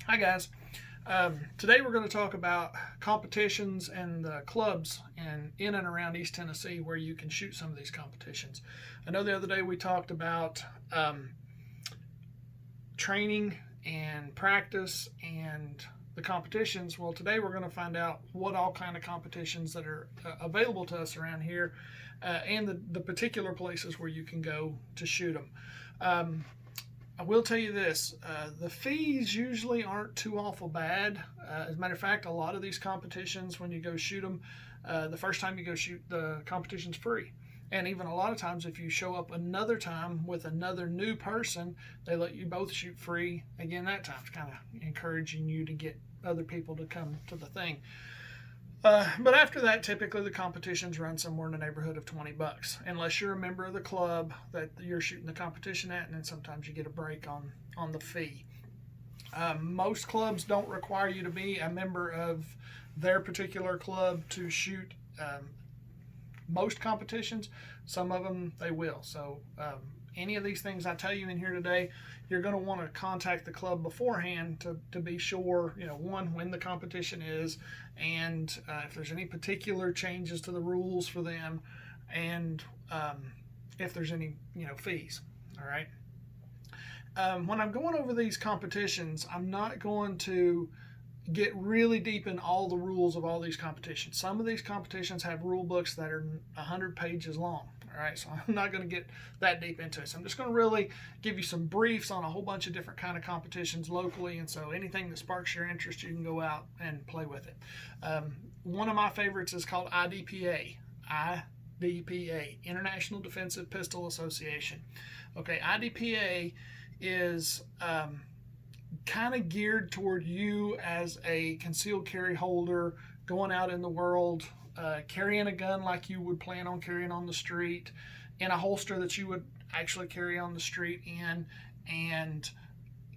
Hi guys. Today we're going to talk about competitions and the clubs in and around East Tennessee where you can shoot some of these competitions. I know the other day we talked about training and practice and the competitions. Well, today we're going to find out what all kind of competitions that are available to us around here, and the particular places where you can go to shoot them. I will tell you this, the fees usually aren't too awful bad. As a matter of fact, a lot of these competitions, when you go shoot them, the first time you go shoot, the competition's free. And even a lot of times, if you show up another time with another new person, they let you both shoot free again that time. It's kind of encouraging you to get other people to come to the thing. But after that, typically the competitions run somewhere in the neighborhood of $20, unless you're a member of the club that you're shooting the competition at, and then sometimes you get a break on the fee. Most clubs don't require you to be a member of their particular club to shoot most competitions. Some of them they will. So any of these things I tell you in here today, you're going to want to contact the club beforehand to be sure, one, when the competition is, and if there's any particular changes to the rules for them, and if there's any, fees. All right. When I'm going over these competitions, I'm not going to get really deep in all the rules of all these competitions. Some of these competitions have rule books that are 100 pages long. All right, so I'm not going to get that deep into it. So I'm just going to really give you some briefs on a whole bunch of different kind of competitions locally, and so anything that sparks your interest, you can go out and play with it. One of my favorites is called IDPA. IDPA, International Defensive Pistol Association. Okay, IDPA is kind of geared toward you as a concealed carry holder going out in the world, carrying a gun like you would plan on carrying on the street, in a holster that you would actually carry on the street in, and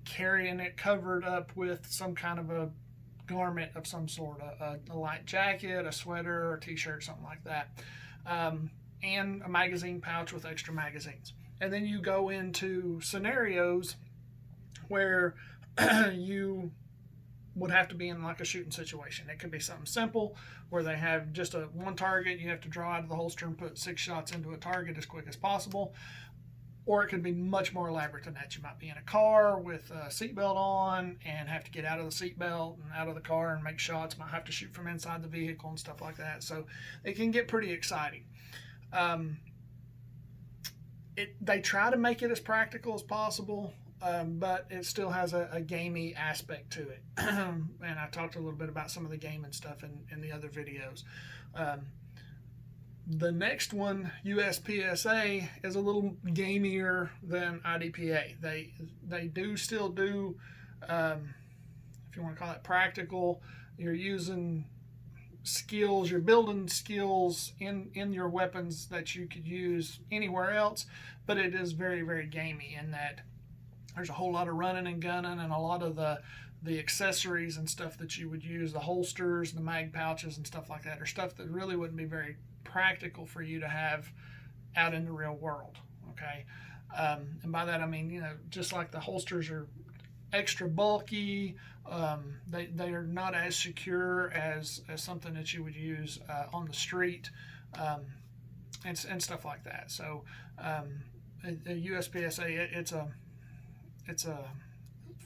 carrying it covered up with some kind of a garment of some sort, a light jacket, a sweater, or a t-shirt, something like that, and a magazine pouch with extra magazines. And then you go into scenarios where you would have to be in like a shooting situation. It could be something simple where they have just a one target. You have to draw out of the holster and put 6 shots into a target as quick as possible. Or it could be much more elaborate than that. You might be in a car with a seatbelt on and have to get out of the seatbelt and out of the car and make shots. Might have to shoot from inside the vehicle and stuff like that. So it can get pretty exciting. They try to make it as practical as possible. But it still has a gamey aspect to it. And I talked a little bit about some of the gaming stuff in the other videos. The next one, USPSA, is a little gamier than IDPA. They do still do, if you want to call it practical, you're using skills, you're building skills in your weapons that you could use anywhere else, but it is very, very gamey in that there's a whole lot of running and gunning, and a lot of the accessories and stuff that you would use, the holsters, the mag pouches and stuff like that, are stuff that really wouldn't be very practical for you to have out in the real world. Okay. And by that I mean, just like the holsters are extra bulky, they are not as secure as something that you would use on the street, and stuff like that. So USPSA, it's a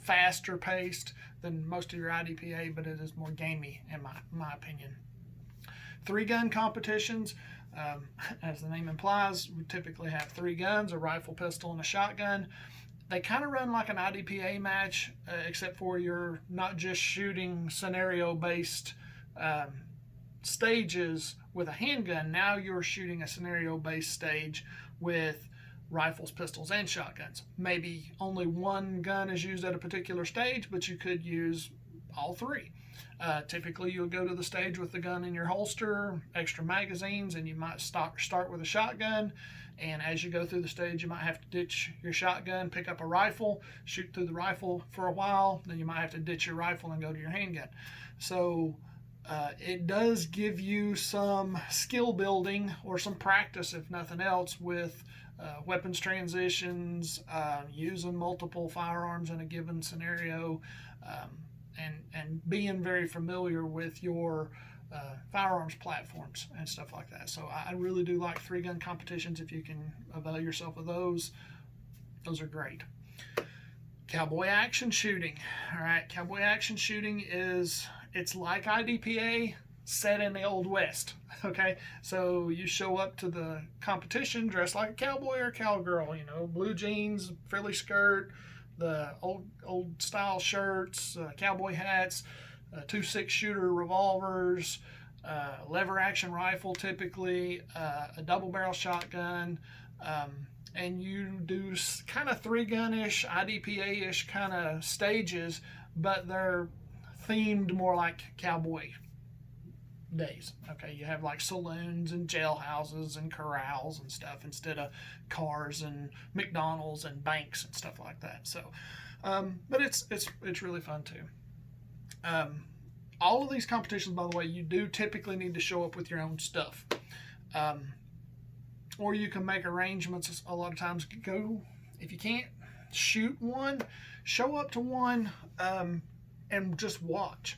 faster paced than most of your IDPA, but it is more gamey in my opinion. 3-gun competitions, as the name implies, we typically have 3 guns, a rifle, pistol, and a shotgun. They kind of run like an IDPA match, except for you're not just shooting scenario-based stages with a handgun. Now you're shooting a scenario-based stage with rifles, pistols, and shotguns. Maybe only one gun is used at a particular stage, but you could use all 3. Typically, you'll go to the stage with the gun in your holster, extra magazines, and you might start with a shotgun. And as you go through the stage, you might have to ditch your shotgun, pick up a rifle, shoot through the rifle for a while. Then you might have to ditch your rifle and go to your handgun. So it does give you some skill building or some practice, if nothing else, with weapons transitions, using multiple firearms in a given scenario, and being very familiar with your firearms platforms and stuff like that. So I really do like 3-gun competitions. If you can avail yourself of those are great. Cowboy action shooting. All right, cowboy action shooting it's like IDPA set in the Old West. Okay, so you show up to the competition dressed like a cowboy or a cowgirl. Blue jeans, frilly skirt, the old style shirts, cowboy hats, 2 6-shooter revolvers, lever action rifle typically, a double barrel shotgun, and you do kind of 3-gun-ish, IDPA-ish kind of stages, but they're themed more like cowboy days. Okay, you have like saloons and jailhouses and corrals and stuff instead of cars and McDonald's and banks and stuff like that. So, but it's really fun too. All of these competitions, by the way, you do typically need to show up with your own stuff. Or you can make arrangements a lot of times. If you can't shoot one, show up to one and just watch.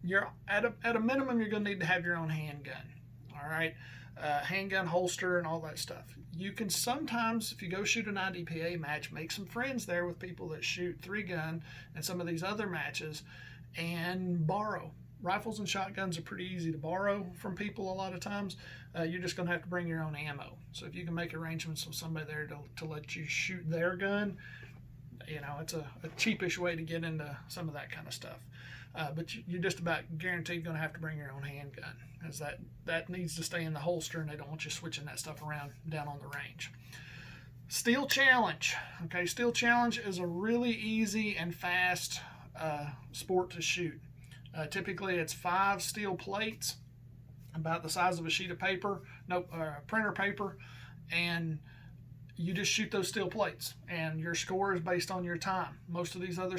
You're at a minimum, you're going to need to have your own handgun. All right, handgun holster and all that stuff. You can sometimes, if you go shoot an IDPA match, make some friends there with people that shoot 3-gun and some of these other matches, and borrow. Rifles and shotguns are pretty easy to borrow from people a lot of times. You're just going to have to bring your own ammo. So if you can make arrangements with somebody there to let you shoot their gun, it's a cheapish way to get into some of that kind of stuff. But you're just about guaranteed going to have to bring your own handgun, as that needs to stay in the holster, and they don't want you switching that stuff around down on the range. Steel challenge. Okay, steel challenge is a really easy and fast sport to shoot. Typically, it's 5 steel plates, about the size of a sheet of paper, printer paper, and you just shoot those steel plates, and your score is based on your time. Most of these other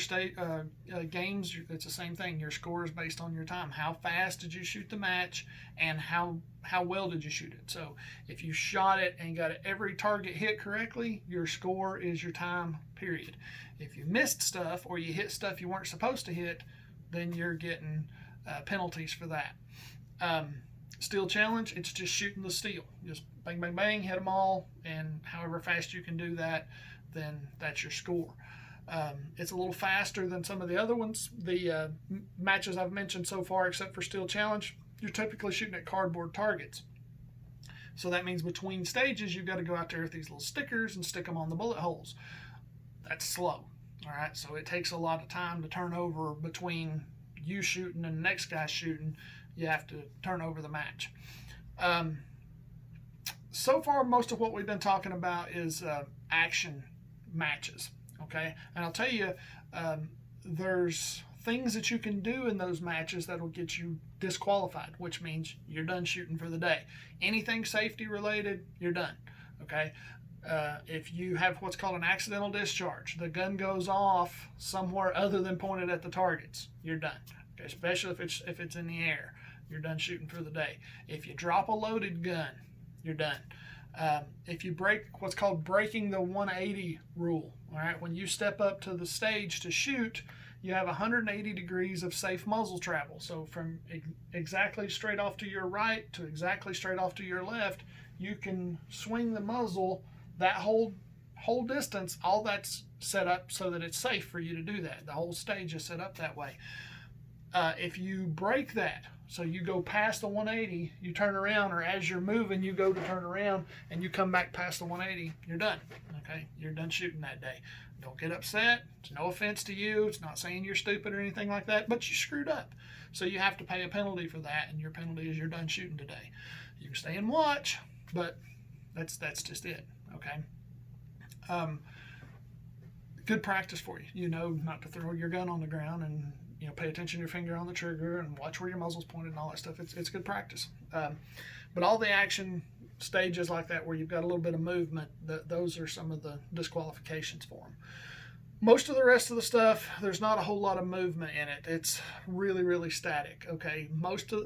games, it's the same thing. Your score is based on your time. How fast did you shoot the match, and how well did you shoot it? So if you shot it and got every target hit correctly, your score is your time, period. If you missed stuff or you hit stuff you weren't supposed to hit, then you're getting penalties for that. Steel challenge, it's just shooting the steel. Just bang, bang, bang, hit them all, and however fast you can do that, then that's your score. It's a little faster than some of the other ones. The matches I've mentioned so far, except for steel challenge, you're typically shooting at cardboard targets. So that means between stages, you've got to go out there with these little stickers and stick them on the bullet holes. That's slow. All right, so it takes a lot of time to turn over between you shooting and the next guy shooting. You have to turn over the match. So far, most of what we've been talking about is action matches. Okay, and I'll tell you, there's things that you can do in those matches that'll get you disqualified, which means you're done shooting for the day. Anything safety related, you're done. Okay. If you have what's called an accidental discharge, the gun goes off somewhere other than pointed at the targets, you're done. Okay, especially if it's in the air, you're done shooting for the day. If you drop a loaded gun, you're done. If you break what's called breaking the 180 rule, all right, when you step up to the stage to shoot, you have 180 degrees of safe muzzle travel. So from exactly straight off to your right to exactly straight off to your left, you can swing the muzzle that whole distance. All that's set up so that it's safe for you to do that. The whole stage is set up that way. If you break that, so you go past the 180, you turn around, or as you're moving, you go to turn around and you come back past the 180, you're done. Okay, you're done shooting that day. Don't get upset. It's no offense to you. It's not saying you're stupid or anything like that, but you screwed up. So you have to pay a penalty for that, and your penalty is you're done shooting today. You can stay and watch, but that's just it. Okay. Good practice for you. Not to throw your gun on the ground, and pay attention to your finger on the trigger and watch where your muzzle's pointed and all that stuff. It's good practice. But all the action stages like that where you've got a little bit of movement, those are some of the disqualifications for them. Most of the rest of the stuff, there's not a whole lot of movement in it. It's really, really static. Okay,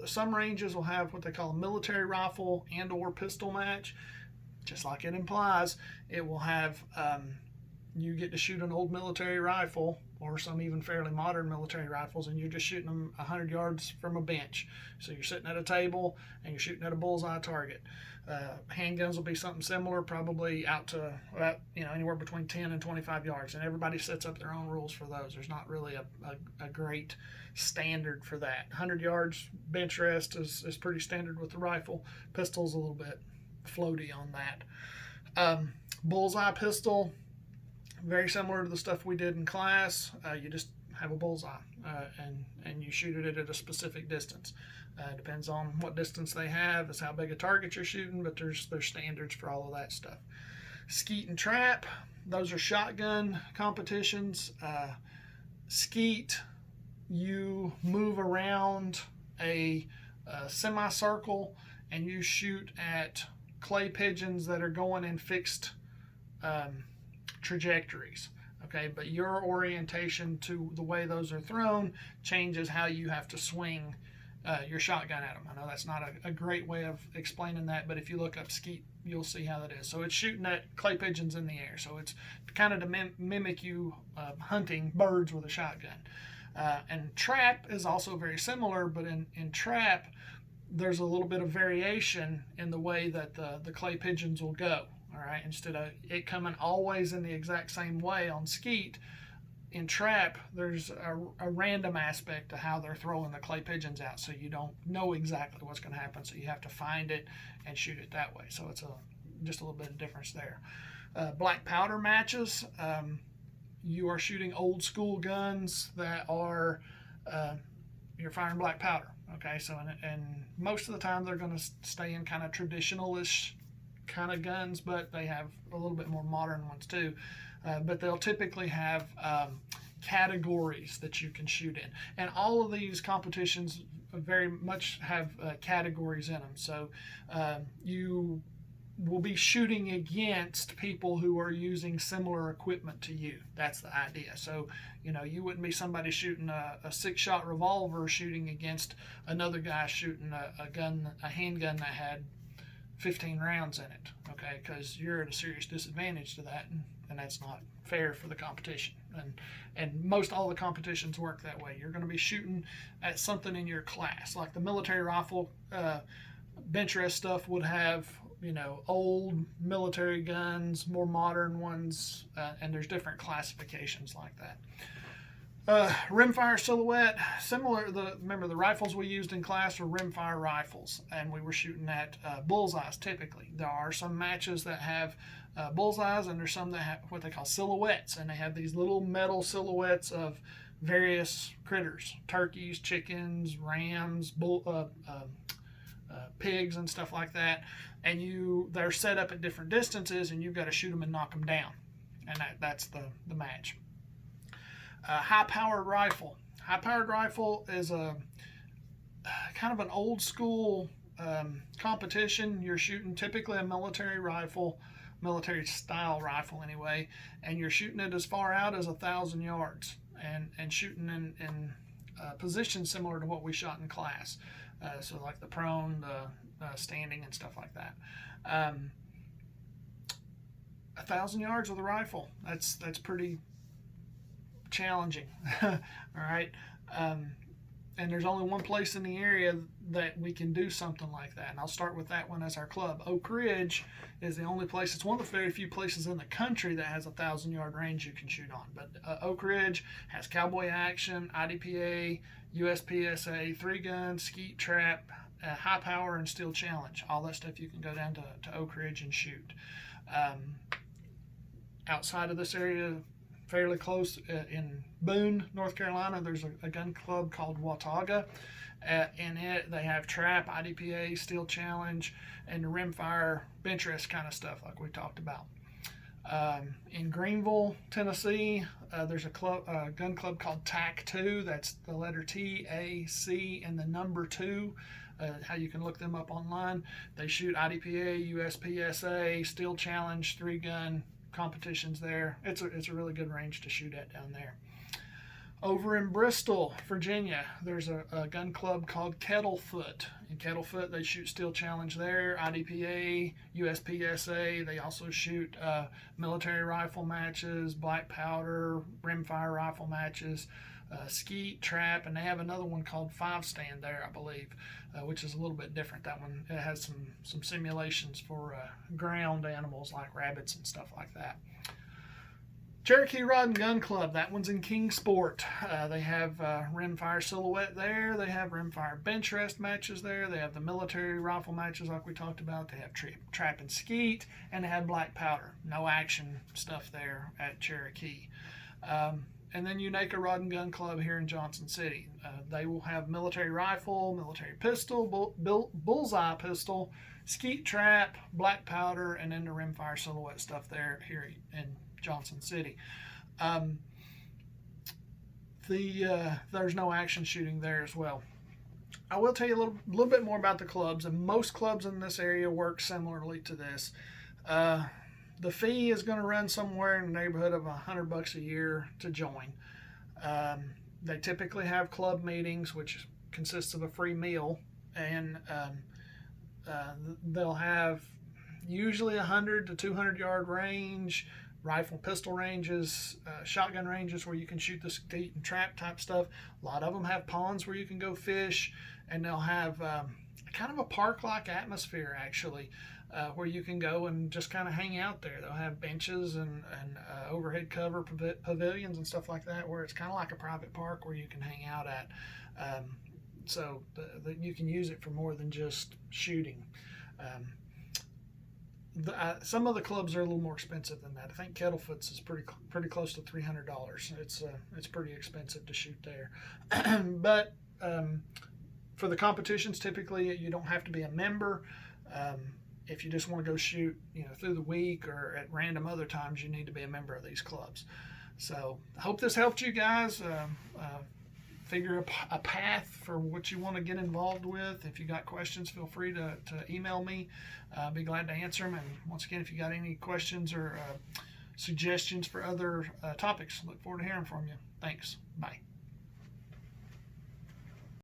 some ranges will have what they call a military rifle and or pistol match. Just like it implies, it will have you get to shoot an old military rifle or some even fairly modern military rifles, and you're just shooting them 100 yards from a bench. So you're sitting at a table and you're shooting at a bullseye target. Handguns will be something similar, probably out to anywhere between 10 and 25 yards, and everybody sets up their own rules for those. There's not really a great standard for that. 100 yards bench rest is pretty standard with the rifle. Pistol's a little bit floaty on that. Bullseye pistol, very similar to the stuff we did in class. You just have a bullseye and you shoot it at a specific distance. Depends on what distance they have, is how big a target you're shooting, but there's standards for all of that stuff. Skeet and trap, those are shotgun competitions. Skeet, you move around a semicircle and you shoot at clay pigeons that are going in fixed trajectories. Okay, but your orientation to the way those are thrown changes how you have to swing your shotgun at them. I know that's not a great way of explaining that, but if you look up skeet, you'll see how that is. So it's shooting at clay pigeons in the air. So it's kind of to mimic you hunting birds with a shotgun. And trap is also very similar, but in trap, there's a little bit of variation in the way that the clay pigeons will go. All right, instead of it coming always in the exact same way on skeet, in trap, there's a random aspect to how they're throwing the clay pigeons out, so you don't know exactly what's going to happen, so you have to find it and shoot it that way. So it's just a little bit of difference there. Black powder matches, you are shooting old school guns that are, you're firing black powder. Okay, so and most of the time they're going to stay in kind of traditional-ish kind of guns, but they have a little bit more modern ones too. But they'll typically have categories that you can shoot in. And all of these competitions very much have categories in them. So you will be shooting against people who are using similar equipment to you. That's the idea. So, you wouldn't be somebody shooting a 6-shot revolver shooting against another guy shooting a handgun that had 15 rounds in it, okay? Because you're at a serious disadvantage to that, and that's not fair for the competition. And most all the competitions work that way. You're going to be shooting at something in your class, like the military rifle bench rest stuff would have, old military guns, more modern ones, and there's different classifications like that. Rimfire silhouette, similar. Remember the rifles we used in class were rimfire rifles, and we were shooting at bullseyes typically. There are some matches that have bullseyes, and there's some that have what they call silhouettes, and they have these little metal silhouettes of various critters: turkeys, chickens, rams, pigs, and stuff like that. And they're set up at different distances, and you've got to shoot them and knock them down, and that's the match. High-powered rifle. High-powered rifle is a kind of an old school competition. You're shooting typically a military rifle, military style rifle anyway, and you're shooting it as far out as 1,000 yards and shooting in positions similar to what we shot in class. So like the prone, the standing, and stuff like that. 1,000 yards with a rifle. That's pretty challenging. All right. And there's only one place in the area that we can do something like that, and I'll start with that one as our club. Oak Ridge is the only place. It's one of the very few places in the country that has 1,000-yard range you can shoot on. But Oak Ridge has cowboy action, IDPA, USPSA, 3-gun, skeet, trap, high power, and steel challenge. All that stuff you can go down to Oak Ridge and shoot. Outside of this area, fairly close in Boone, North Carolina, there's a gun club called Watauga. In it, they have trap, IDPA, steel challenge, and the rimfire bench rest kind of stuff like we talked about. In Greenville, Tennessee, there's a gun club called TAC2. That's the letter T, A, C, and the number 2. How you can look them up online. They shoot IDPA, USPSA, steel challenge, 3-gun competitions there. It's a really good range to shoot at down there. Over in Bristol, Virginia, there's a gun club called Kettlefoot. In Kettlefoot, they shoot Steel Challenge there, IDPA, USPSA. They also shoot military rifle matches, black powder, rimfire rifle matches, skeet, trap, and they have another one called Five Stand there, I believe, which is a little bit different. That one, it has some simulations for ground animals like rabbits and stuff like that. Cherokee Rod and Gun Club, that one's in Kingsport. They have rimfire silhouette there. They have rimfire bench rest matches there. They have the military rifle matches like we talked about. They have trap and skeet, and they have black powder. No action stuff there at Cherokee. And then Unaka Rod and Gun Club here in Johnson City. They will have military rifle, military pistol, bullseye pistol, skeet trap, black powder, and then the rimfire silhouette stuff there here in Johnson City. There's no action shooting there as well. I will tell you a little bit more about the clubs, and most clubs in this area work similarly to this. The fee is going to run somewhere in the neighborhood of $100 a year to join. They typically have club meetings, which consists of a free meal, and they'll have usually 100 to 200 yard range, rifle pistol ranges, shotgun ranges where you can shoot the skeet and trap type stuff. A lot of them have ponds where you can go fish, and they'll have kind of a park-like atmosphere actually, where you can go and just kind of hang out there. They'll have benches and overhead cover pavilions and stuff like that, where it's kind of like a private park where you can hang out at. So you can use it for more than just shooting. Some of the clubs are a little more expensive than that. I think Kettlefoot's is pretty close to $300. It's pretty expensive to shoot there. But for the competitions, typically you don't have to be a member. If you just want to go shoot, through the week or at random other times, you need to be a member of these clubs. So I hope this helped you guys figure a path for what you want to get involved with. If you got questions, feel free to email me. I'll be glad to answer them. And once again, if you got any questions or suggestions for other topics, look forward to hearing from you. Thanks. Bye.